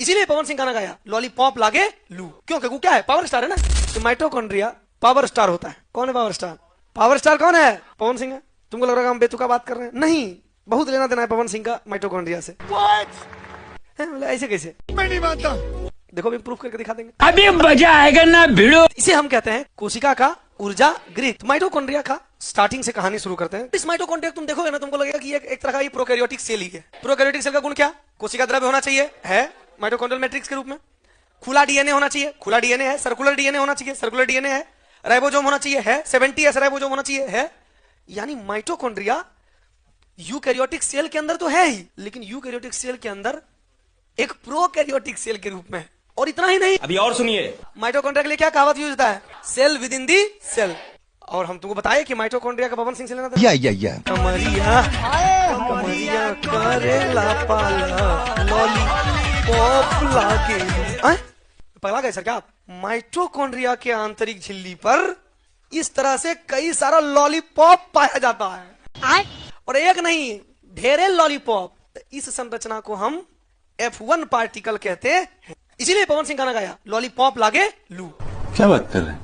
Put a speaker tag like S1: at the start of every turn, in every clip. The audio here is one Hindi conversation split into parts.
S1: इसीलिए पवन सिंह गाना गाया लॉलीपॉप लागे लू। क्यों? क्योंकि क्या है, पावर स्टार है ना। तो माइटोकॉन्ड्रिया पावर स्टार होता है। कौन है पावर स्टार? पावर स्टार कौन है? पवन सिंह है। तुमको लग रहा है हम बेतुका बात कर रहे हैं? नहीं, बहुत लेना देना है पवन सिंह का माइटोकॉन्ड्रिया से। ऐसे कैसे? मैं नहीं मानता। देखो अभी प्रूफ करके दिखा देंगे।
S2: अभी मजा आएगा ना भिड़ो।
S1: इसे हम कहते हैं कोशिका का ऊर्जा गृह। माइटोकॉन्ड्रिया का स्टार्टिंग से कहानी शुरू करते हैं। इस माइटोकॉन्ड्रिया तुम देखोगे ना, तुमको लगेगा कि एक तरह का ये प्रोकैरियोटिक सेल ही है। प्रोकैरियोटिक सेल का गुण क्या? कोशिका द्रव्य होना चाहिए, है माइटोकॉन्ड्रियल मैट्रिक्स के रूप में। खुला डीएनए होना चाहिए, खुला डीएनए है। सर्कुलर डीएनए होना चाहिए, सर्कुलर डीएनए है। राइबोसोम होना चाहिए, है। 70s राइबोसोम होना चाहिए, है। यानी माइटोकॉन्ड्रिया यूकैरियोटिक सेल के अंदर तो है ही, लेकिन यूकैरियोटिक सेल के अंदर एक प्रोकैरियोटिक सेल के रूप में। और इतना ही नहीं,
S2: अभी और सुनिए,
S1: माइटोकॉन्ड्रिया के लिए क्या कहावत यूज होता है? Cell within the cell. और हम तुमको बताए कि माइटोकॉन्ड्रिया का पवन सिंह से लेना था। कमरिया कमरिया करेला पाला लॉलीपॉप लागे। पगला गए सर क्या आप? माइटोकॉन्ड्रिया के आंतरिक झिल्ली पर इस तरह से कई सारा लॉलीपॉप पाया जाता है, और एक नहीं, ढेरे लॉलीपॉप। इस संरचना को हम F1 पार्टिकल कहते हैं। इसीलिए पवन सिंह गाना गाया लॉलीपॉप लागे लू।
S2: क्या बात कर रहे हैं?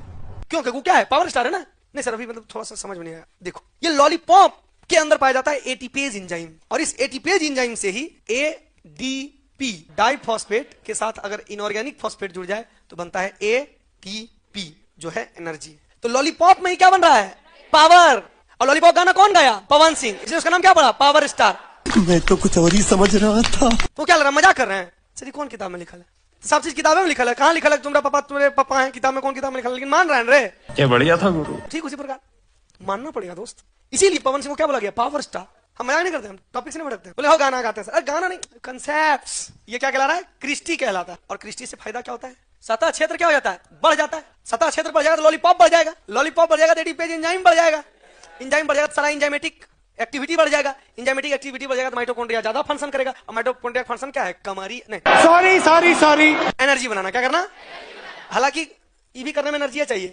S1: क्यों? क्योंकि क्या है, पावर स्टार है ना। नहीं सर, अभी मतलब थोड़ा सा समझ में नहीं आया। देखो, ये लॉलीपॉप के अंदर पाया जाता है एटीपेज एंजाइम, और इस एटीपेज एंजाइम से ही ADP डाइफॉस्फेट के साथ अगर इनऑर्गेनिक फॉस्फेट जुड़ जाए तो बनता है ATP, जो है एनर्जी। तो लॉलीपॉप में ही क्या बन रहा है? पावर। और लॉलीपॉप गाना कौन गाया? पवन सिंह। इसलिए उसका नाम क्या पड़ा? Power star.
S3: मैं तो कुछ और ही समझ रहा था।
S1: तो क्या लग रहा है, मजाक कर रहे हैं? सर कौन किताब में लिखा है? सब चीज किताबें में लिखा है। कहाँ लिखा है? तुम्हारे पापा हैं, किताब में कौन किताब में लिखा है? लेकिन मान रहे हैं रे।
S2: क्या बढ़िया था गुरु।
S1: ठीक उसी प्रकार मानना पड़ेगा दोस्त। इसीलिए पवन सिंह को क्या बोला गया? Power star. हम मजाक नहीं करते, हम टॉपिक से नहीं भटकते। बोले हो गाना गाते हैं सर। गाना नहीं, कंसेप्ट्स। ये क्या कहला रहा है? क्रिस्टी कहलाता है। और क्रिस्टी से फायदा क्या होता है? सतह क्षेत्र क्या हो जाता है? बढ़ जाता है। सतह क्षेत्र बढ़ जाएगा तो लॉलीपॉप बढ़ जाएगा। लॉलीपॉप बढ़ जाएगा तो एटीपेज एंजाइम बढ़ जाएगा। एंजाइम बढ़ जाएगा तो सारा एंजाइमेटिक एक्टिविटी बढ़ जाएगा। एंजाइमेटिक एक्टिविटी बढ़ जाएगा तो माइटोकॉन्ड्रिया ज्यादा फंक्शन करेगा। और माइटोकॉन्ड्रिया फंक्शन क्या है? कमरी नहीं,
S2: सॉरी
S1: एनर्जी बनाना। क्या करना? हालांकि ये भी करने में एनर्जी चाहिए।